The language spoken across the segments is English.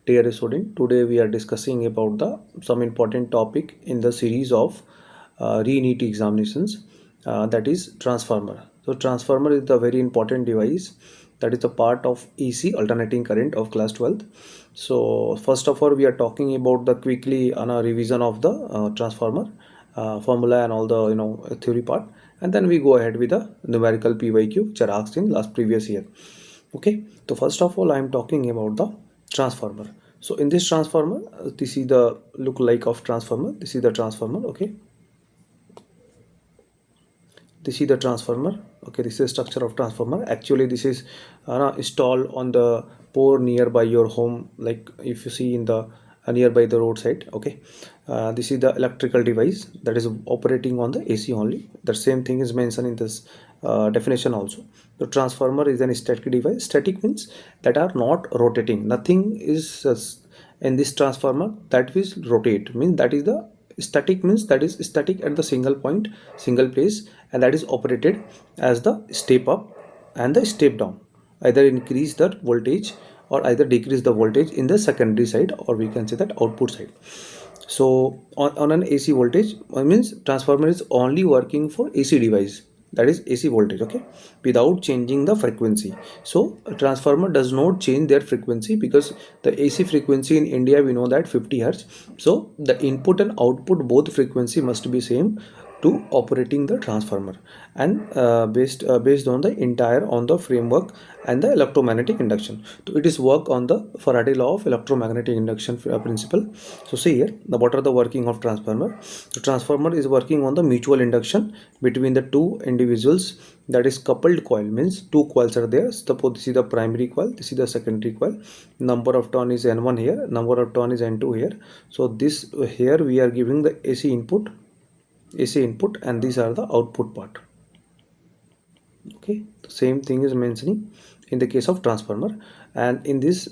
Dear student, today we are discussing about some important topic in the series of RE-NEET examinations, that is transformer. So transformer is the very important device that is a part of AC alternating current of class 12th. So first of all, we are talking about the quickly on a revision of the transformer formula and all the theory part, and then we go ahead with the numerical PYQ which are asked in last previous year. Okay, so first of all I am talking about the transformer. So in this transformer, this is the look like of transformer. This is the transformer. Okay, this is the transformer. Okay, this is the structure of transformer. Actually this is installed on the pole nearby your home, like if you see in the nearby the roadside. Okay, this is the electrical device that is operating on the AC only. The same thing is mentioned in this definition also. The transformer is an static device. Static means that are not rotating. Nothing is in this transformer that will rotate, means that is the static, means that is static at the single point, single place, and that is operated as the step up and the step down, either increase the voltage or either decrease the voltage in the secondary side, or we can say that output side. So on an AC voltage, means transformer is only working for AC device, that is AC voltage. Okay, without changing the frequency. So a transformer does not change their frequency, because the AC frequency in India we know that 50 hertz. So the input and output both frequency must be same to operating the transformer, and based on the entire on the framework and the electromagnetic induction. So it is work on the Faraday law of electromagnetic induction principle. So see here, what are the working of transformer. The transformer is working on the mutual induction between the two individuals, that is coupled coil, means two coils are there. Suppose this is the primary coil, this is the secondary coil. Number of turn is N1 here, number of turn is N2 here. So this here we are giving the AC input, and these are the output part. Okay, the same thing is mentioning in the case of transformer. And in this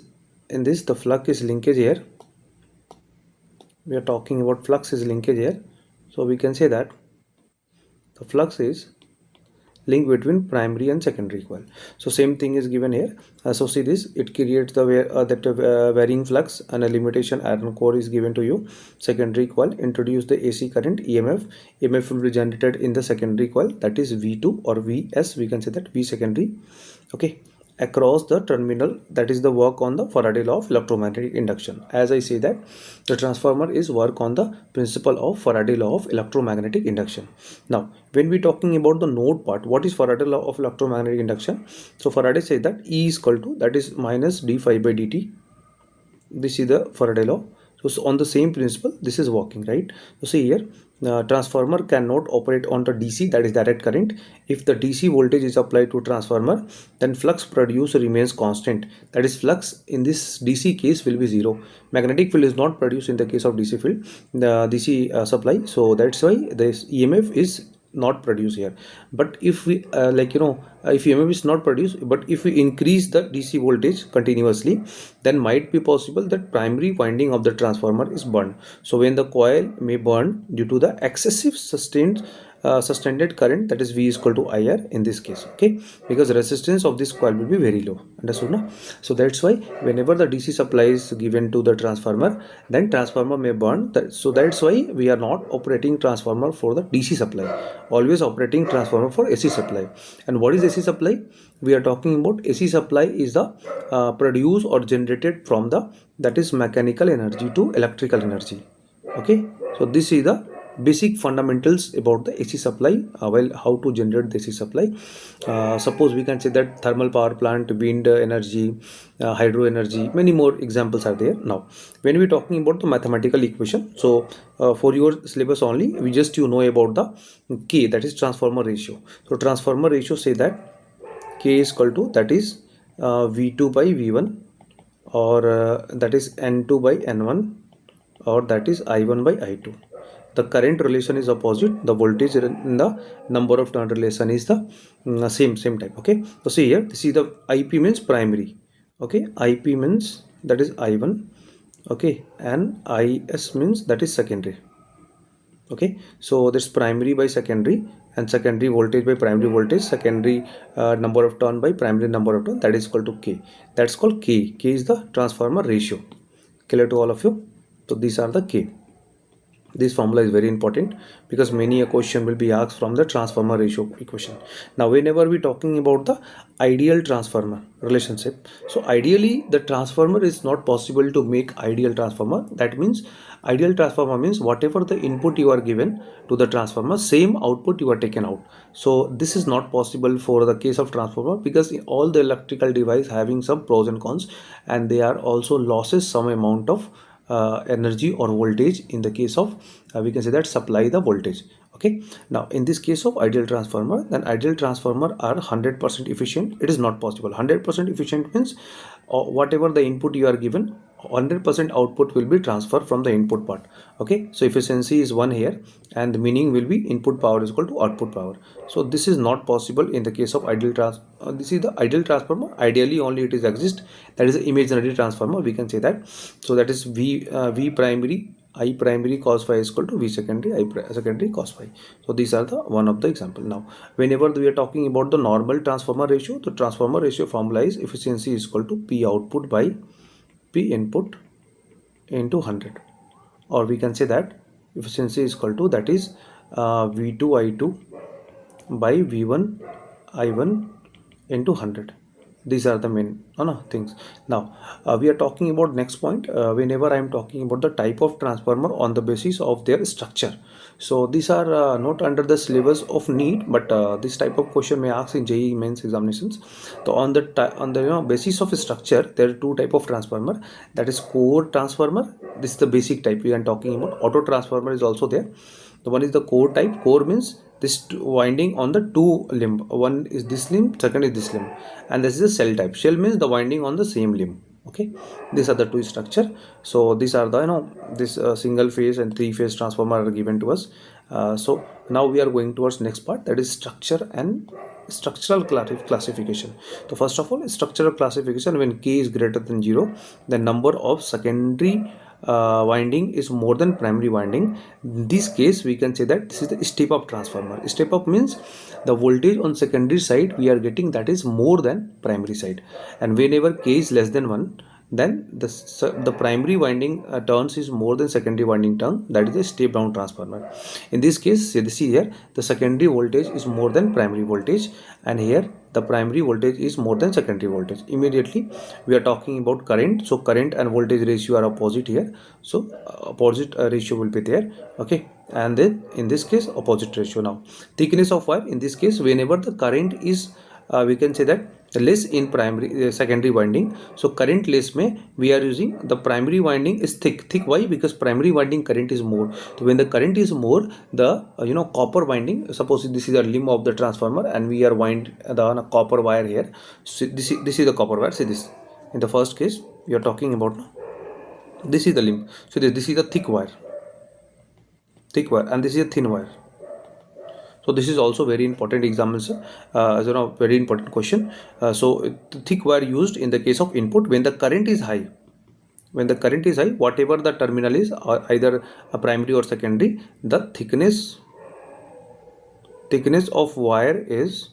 the flux is linkage here. We are talking about flux is linkage here. So we can say that the flux is link between primary and secondary coil. So same thing is given here. So see this, it creates the varying flux, and a limitation iron core is given to you. Secondary coil introduce the AC current, EMF will be generated in the secondary coil, that is V2 or Vs, we can say that V secondary. Okay, across the terminal, that is the work on the Faraday law of electromagnetic induction. As I say that the transformer is work on the principle of Faraday law of electromagnetic induction. Now when we talking about the node part, what is Faraday law of electromagnetic induction? So Faraday says that E is equal to, that is minus d phi by dt. This is the Faraday law. So on the same principle this is working, right? So see here, transformer cannot operate on the DC, that is direct current. If the DC voltage is applied to transformer, then flux produced remains constant, that is flux in this DC case will be zero. Magnetic field is not produced in the case of DC field, the DC supply. So that's why this EMF is not produced here. But if we if EMF is not produced, but if we increase the DC voltage continuously, then might be possible that primary winding of the transformer is burned. So when the coil may burn due to the excessive sustained current, that is V is equal to IR in this case. Okay, because resistance of this coil will be very low. Understood now? So that's why whenever the DC supply is given to the transformer, then transformer may burn. So that's why we are not operating transformer for the DC supply, always operating transformer for AC supply. And what is AC supply? We are talking about AC supply is the produced or generated from the, that is mechanical energy to electrical energy. Okay, so this is the basic fundamentals about the AC supply. Well, how to generate the AC supply. Suppose we can say that thermal power plant, wind energy, hydro energy, many more examples are there. Now when we talking about the mathematical equation, so for your syllabus only, we just about the K, that is transformer ratio. So transformer ratio say that K is equal to, that is V2 by V1, or that is N2 by N1, or that is I1 by I2. The current relation is opposite, the voltage in the number of turn relation is the same type. Okay, so see here, this is the IP means primary. Okay, IP means that is I1. Okay, and IS means that is secondary. Okay, so this primary by secondary, and secondary voltage by primary voltage, secondary number of turn by primary number of turn, that is equal to K. That's called K. K is the transformer ratio. Clear to all of you? So these are the key. This formula is very important because many a question will be asked from the transformer ratio equation. Now whenever we talking about the ideal transformer relationship, so ideally the transformer is not possible to make ideal transformer. That means ideal transformer means whatever the input you are given to the transformer, same output you are taken out. So this is not possible for the case of transformer because all the electrical device having some pros and cons, and they are also losses some amount of energy or voltage. In the case of we can say that supply the voltage. Okay, now in this case of ideal transformer, then ideal transformer are 100% efficient. It is not possible. 100% efficient means whatever the input you are given, 100% output will be transferred from the input part. Okay, so efficiency is 1 here, and the meaning will be input power is equal to output power. So this is not possible in the case of ideal this is the ideal transformer. Ideally only it is exist, that is the imaginary transformer, we can say that. So that is v primary I primary cos phi is equal to V secondary secondary cos phi. So these are the one of the example. Now whenever we are talking about the normal transformer ratio, the transformer ratio formula is efficiency is equal to P output by P input into 100, or we can say that efficiency is equal to, that is V2 I2 by V1 I1 into 100. These are the main things. Now we are talking about next point. Whenever I am talking about the type of transformer on the basis of their structure, so these are not under the syllabus of NEET, but this type of question may ask in JEE mains examinations. So on the basis of structure, there are two type of transformer, that is core transformer. This is the basic type we are talking about. Auto transformer is also there. The one is the core type. Core means this winding on the two limb. One is this limb, second is this limb, and this is a cell type. Shell means the winding on the same limb. Okay, these are the two structure. So these are the this single phase and three phase transformer are given to us. So now we are going towards next part, that is structure and structural classification. So first of all, structural classification, when k is greater than 0, the number of secondary winding is more than primary winding. In this case we can say that this is the step up transformer. Step up means the voltage on secondary side we are getting that is more than primary side, and whenever k is less than 1, then the primary winding turns is more than secondary winding turn, that is a step down transformer. In this case, see here, the secondary voltage is more than primary voltage, and here the primary voltage is more than secondary voltage. Immediately we are talking about current. So current and voltage ratio are opposite here, so opposite ratio will be there. Okay, and then in this case opposite ratio. Now thickness of wire, in this case whenever the current is we can say that less in primary secondary winding, so current less may we are using the primary winding is thick. Why? Because primary winding current is more. So when the current is more, the copper winding, suppose this is a limb of the transformer and we are wind the copper wire here. So this is the copper wire. See this, in the first case we are talking about, this is the limb. So this is the thick wire, and this is a thin wire. So this is also very important examples, very important question. So thick wire used in the case of input when the current is high. When the current is high, whatever the terminal is, either a primary or secondary, the thickness of wire is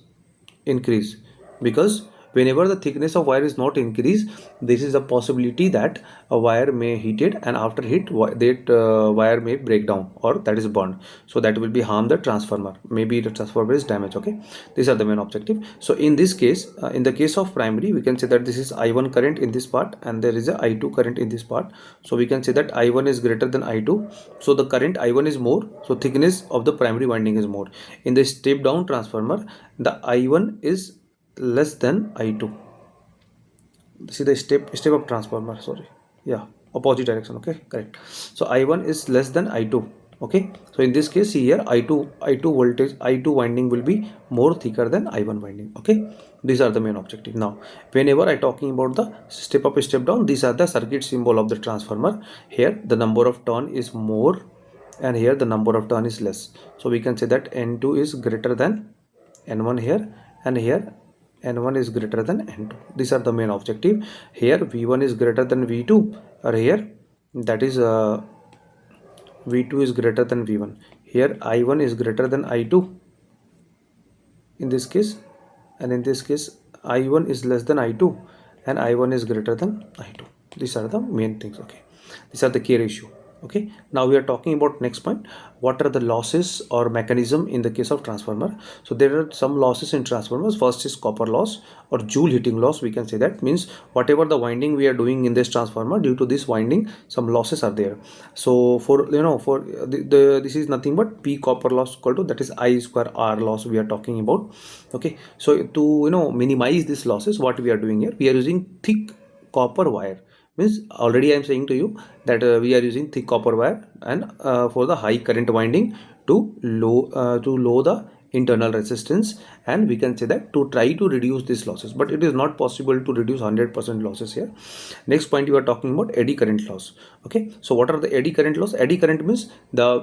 increased, because whenever the thickness of wire is not increased, this is a possibility that a wire may heated, and after heat that wire may break down, or that is burned. So that will be harm the transformer, maybe the transformer is damaged. Okay, these are the main objective. So in this case, in the case of primary, we can say that this is I1 current in this part and there is a I2 current in this part. So we can say that I1 is greater than I2, so the current I1 is more, so thickness of the primary winding is more. In the step down transformer, the I1 is less than I2. See the step up transformer, sorry, yeah, opposite direction. Okay, correct. So I1 is less than I2. Okay, so in this case, see here, I2 voltage, I2 winding will be more thicker than I1 winding. Okay, these are the main objective. Now whenever I talking about the step up step down, these are the circuit symbol of the transformer. Here the number of turn is more, and here the number of turn is less. So we can say that N2 is greater than N1 here, and here N1 is greater than N2. These are the main objective. Here V1 is greater than V2, or here that is V2 is greater than V1. Here I1 is greater than I2 in this case, and in this case I1 is less than I2 and I1 is greater than I2. These are the main things. Okay, These are the K ratio. Okay, now we are talking about next point. What are the losses or mechanism in the case of transformer? So there are some losses in transformers. First is copper loss or joule heating loss. We can say that means whatever the winding we are doing in this transformer, due to this winding, some losses are there. So for for this is nothing but P copper loss equal to, that is I square R loss we are talking about. Okay, so to minimize these losses, what we are doing here, we are using thick copper wire. Means already I am saying to you that we are using thick copper wire and for the high current winding to low the internal resistance, and we can say that to try to reduce these losses, but it is not possible to reduce 100% losses here. Next point, you are talking about eddy current loss. Okay, so what are the eddy current loss? Eddy current means the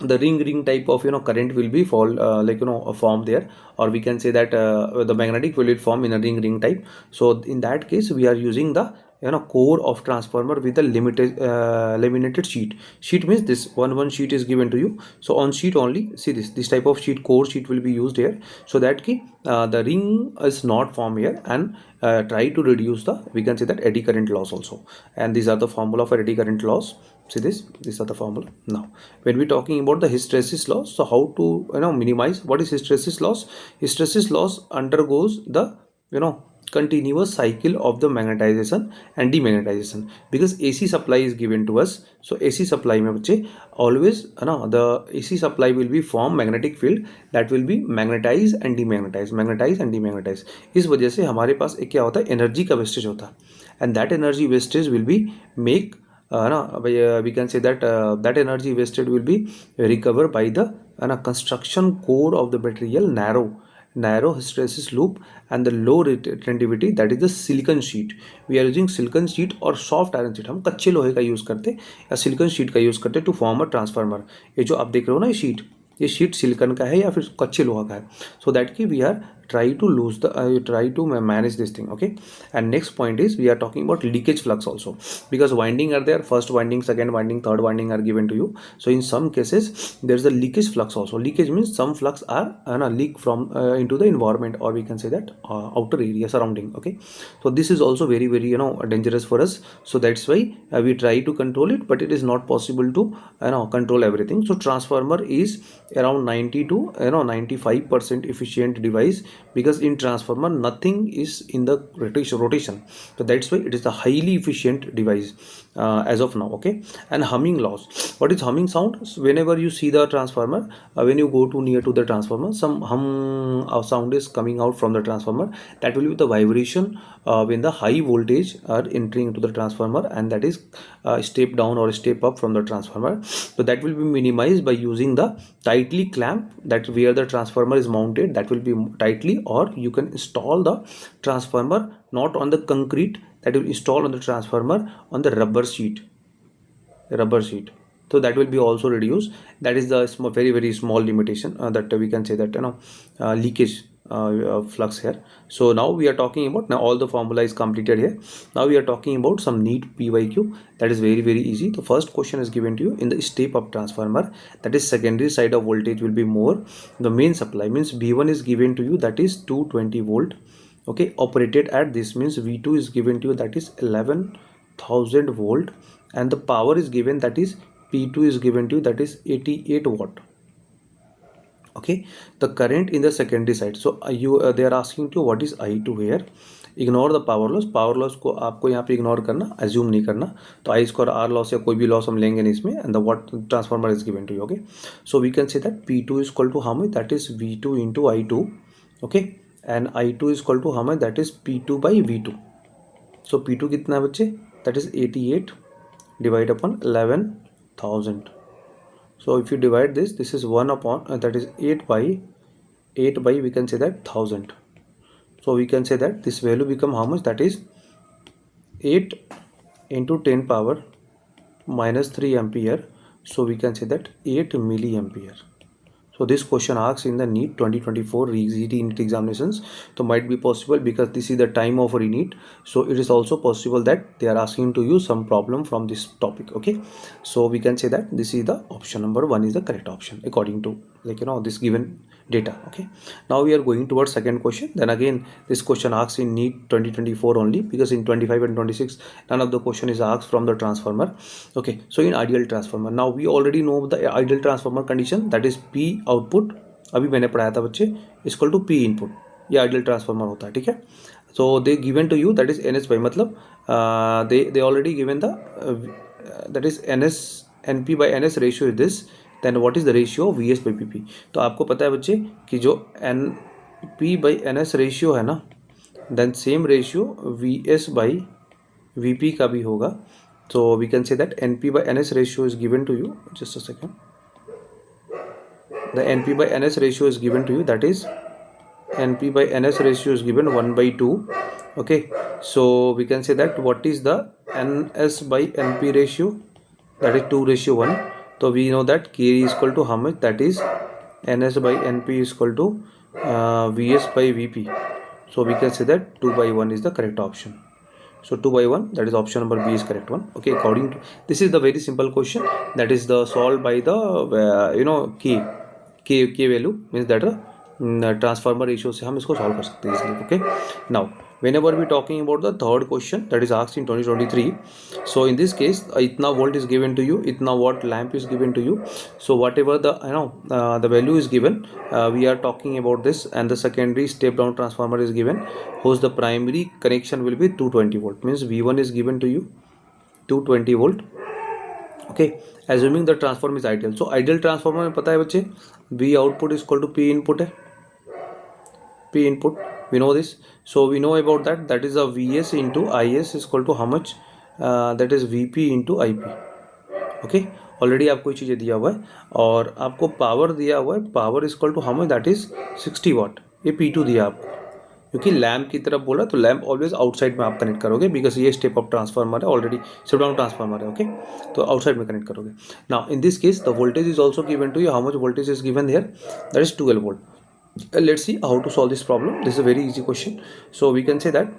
the ring type of current will be formed there, or we can say that the magnetic will form in a ring type. So in that case we are using the core of transformer with a laminated sheet means this one sheet is given to you. So on sheet only, see this type of sheet, core sheet will be used here, so that the ring is not formed here, and try to reduce the, we can say that, eddy current loss also. And these are the formula for eddy current loss. See these are the formula. Now when we talking about the hysteresis loss, so how to minimize, what is hysteresis loss? Hysteresis loss undergoes the continuous cycle of the magnetization and demagnetization, because AC supply is given to us. So AC supply में बच्चे always the AC supply will be form magnetic field that will be magnetize and demagnetize. इस वजह से हमारे पास एक क्या होता है, एनर्जी का वेस्टेज होता है, and that energy wastage will be make we can say that that energy wasted will be recovered by the construction core of the material, narrow hysteresis loop and the low retentivity, that is the silicon sheet. We are using silicon sheet or soft iron sheet. हम कच्चे लोहे का use करते या silicon sheet का use करते to form a transformer. ये जो आप देख रहे हो ना, ये शीट सिलिकॉन का है या फिर कच्चे लोहा का है. सो दैट की we are try to manage this thing. Okay, and next point is we are talking about leakage flux also, because winding are there, first winding, second winding, third winding are given to you. So in some cases there is a leakage flux also. Leakage means some flux are leak from into the environment, or we can say that outer area surrounding. Okay, so this is also very dangerous for us. So that's why we try to control it, but it is not possible to control everything. So transformer is around 90 to 95% efficient device, because in transformer nothing is in the rotation. So that's why it is a highly efficient device as of now. Okay, and humming loss. What is humming sound? So whenever you see the transformer, when you go to near to the transformer, some hum sound is coming out from the transformer. That will be the vibration when the high voltage are entering into the transformer, and that is step down or step up from the transformer. So that will be minimized by using the tightly clamp, that where the transformer is mounted, that will be tightly, or you can install the transformer not on the concrete, that will install on the transformer on the rubber sheet. So that will be also reduced. That is the very small limitation that we can say that leakage flux here. So now we are talking about, now all the formula is completed here. Now we are talking about some NEET PYQ. That is very easy. The first question is given to you: in the step up transformer, that is secondary side of voltage will be more. The main supply means V1 is given to you, that is 220 volt. Okay, operated at this means V2 is given to you, that is 11,000 volt, and the power is given, that is P2 is given to you, that is 88 watt. Okay, the current in the secondary side. So they are asking to what is I2 here. Ignore the power loss को आपको यहाँ पे ignore करना, assume नहीं करना. तो आई square are loss या कोई भी लॉस हम लेंगे नहीं इसमें. And the what transformer is given to you. Okay, so we can say that P2 is equal to how much, that is V2 into I2. Okay, and I2 is equal to how much, that is P2 by V2. So P2 कितना है बच्चे, that is 88 divide upon 11,000. So if you divide this is 1 upon that is 8 by we can say that 1000. So we can say that this value become how much, that is 8 into 10 power minus 3 ampere. So we can say that 8 milliampere. So this question asks in the NEET 2024 RE-NEET examinations. So might be possible because this is the time of RE-NEET. So it is also possible that they are asking to you some problem from this topic. Okay, so we can say that this is the option number 1 is the correct option according to this given data. Okay, now we are going towards second question. Then again, this question asks in NEET 2024 only, because in 25 and 26 none of the question is asked from the transformer. Okay, so in ideal transformer, now we already know the ideal transformer condition, that is P output, अभी मैंने पढ़ाया था बच्चे, equal to P input, ये ideal transformer होता है. ठीक है, so they given to you, that is ns by, मतलब they already given the that is ns, np by ns ratio is this, then what is the ratio of vs by pp. तो आपको पता है बच्चे कि जो np by ns ratio है ना, then same ratio vs by vp का भी होगा. So we can say that np by ns ratio is given to you, just a second, the np by ns ratio is given to you, that is np by ns ratio is given 1 by 2. Okay, so we can say that what is the ns by np ratio, that is 2:1. So we know that k is equal to how much, that is ns by np is equal to vs by vp. So we can say that 2/1 is the correct option. So 2/1, that is option number B is correct one. Okay, according to this is the very simple question, that is the solved by the k value, means that transformer ratio से हम इसको solve कर सकते हैं easily. Okay, now whenever we talking about the third question that is asked in 2023, so in this case इतना volt is given to you, इतना watt lamp is given to you. So whatever the the value is given, we are talking about this, and the secondary step down transformer is given, whose the primary connection will be 220 volt, means V1 is given to you 220 volt. Okay, assuming the transformer is ideal. So ideal transformer में पता है बच्चे, V output is equal to P input है, P input, we know this. So we know about that, that is a Vs into Is is equal to how much, that is Vp into Ip. Okay, already आपको ये चीज़ें दिया हुआ है, और आपको power दिया हुआ है, power is equal to how much, that is 60 watt. ये P2 दिया आपको, क्योंकि लैम्प की तरफ बोला तो लैम्प ऑलवेज आउटसाइड में आप कनेक्ट करोगे, बिकॉज ये स्टेप अप ट्रांसफार्मर है, ऑलरेडी स्टेप डाउन ट्रांसफार्मर है. ओके, तो आउटसाइड में कनेक्ट करोगे. Now in this case the voltage is also given to you, how much voltage is given here, that is 12 volt. Let's see how to solve this problem. This is a very easy question. So we can say that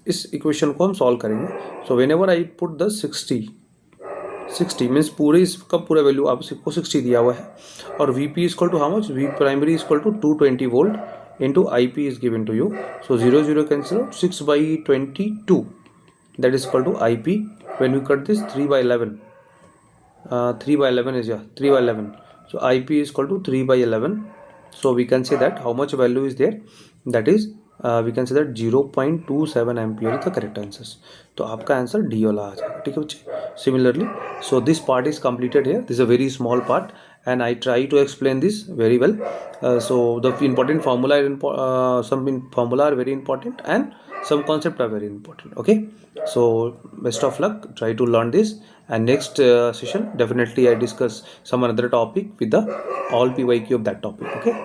इस equation को हम solve करेंगे. So when ever I put the 60 means पूरे इसका पूरा value आपको 60 दिया हुआ है, और V P is equal to how much, V primary is equal to 220 volt into I P is given to you. So 0 cancel out, 6/22, that is equal to I P. When you cut this 3/11, 3/11 is 3/11. So IP is equal to 3/11. So we can say that how much value is there, that is we can say that 0.27 ampere is the correct answer. तो आपका answer D वाला आ जाएगा. ठीक है बच्चे. Similarly, so this part is completed here. This is a very small part, and I try to explain this very well. So the important formula, some formula are very important, and some concept are very important. Okay, so best of luck, try to learn this, and next session definitely I discuss some another topic with the all PYQ of that topic. Okay.